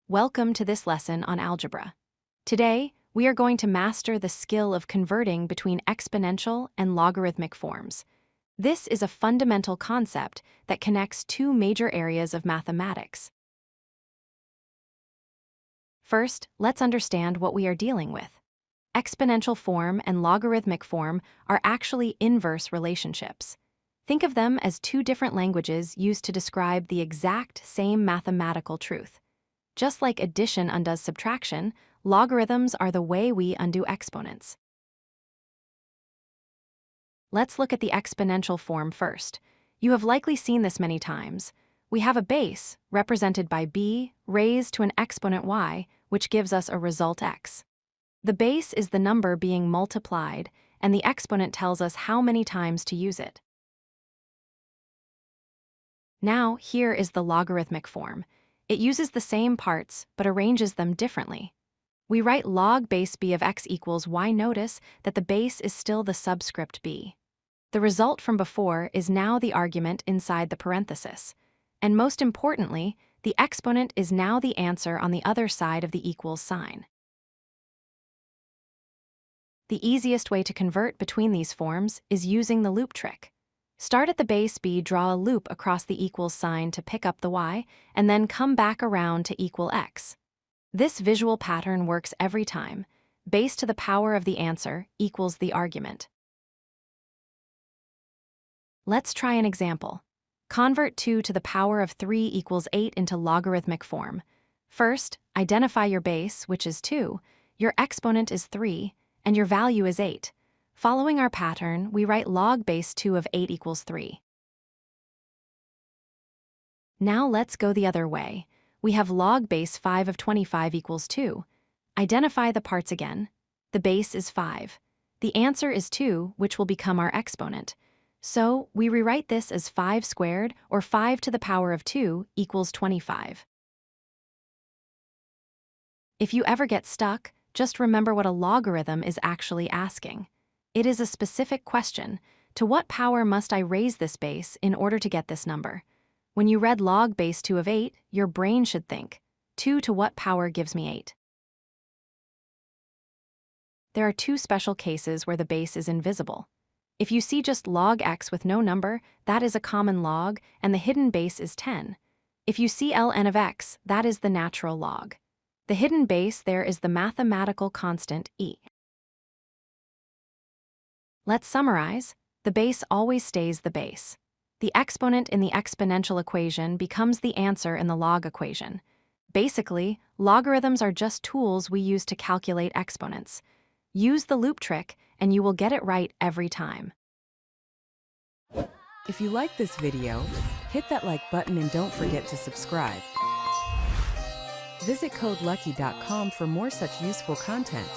Welcome to this lesson on algebra. Today, we are going to master the skill of converting between exponential and logarithmic forms. This is a fundamental concept that connects two major areas of mathematics. First, let's understand what we are dealing with. Exponential form and logarithmic form are actually inverse relationships. Think of them as two different languages used to describe the exact same mathematical truth. Just like addition undoes subtraction, logarithms are the way we undo exponents. Let's look at the exponential form first. You have likely seen this many times. We have a base, represented by b, raised to an exponent y, which gives us a result x. The base is the number being multiplied, and the exponent tells us how many times to use it. Now, here is the logarithmic form. It uses the same parts, but arranges them differently. We write log base b of x equals y. Notice that the base is still the subscript b. The result from before is now the argument inside the parenthesis. And most importantly, the exponent is now the answer on the other side of the equals sign. The easiest way to convert between these forms is using the loop trick. Start at the base b, draw a loop across the equals sign to pick up the y, and then come back around to equal x. This visual pattern works every time. Base to the power of the answer equals the argument. Let's try an example. Convert 2 to the power of 3 equals 8 into logarithmic form. First, identify your base, which is 2, your exponent is 3, and your value is 8. Following our pattern, we write log base 2 of 8 equals 3. Now let's go the other way. We have log base 5 of 25 equals 2. Identify the parts again. The base is 5. The answer is 2, which will become our exponent. So we rewrite this as 5 squared, or 5 to the power of 2, equals 25. If you ever get stuck, just remember what a logarithm is actually asking. It is a specific question. To what power must I raise this base in order to get this number? When you read log base 2 of 8, your brain should think, 2 to what power gives me 8? There are two special cases where the base is invisible. If you see just log x with no number, that is a common log, and the hidden base is 10. If you see ln of x, that is the natural log. The hidden base there is the mathematical constant e. Let's summarize. The base always stays the base. The exponent in the exponential equation becomes the answer in the log equation. Basically, logarithms are just tools we use to calculate exponents. Use the loop trick, and you will get it right every time. If you like this video, hit that like button and don't forget to subscribe. Visit codelucky.com for more such useful content.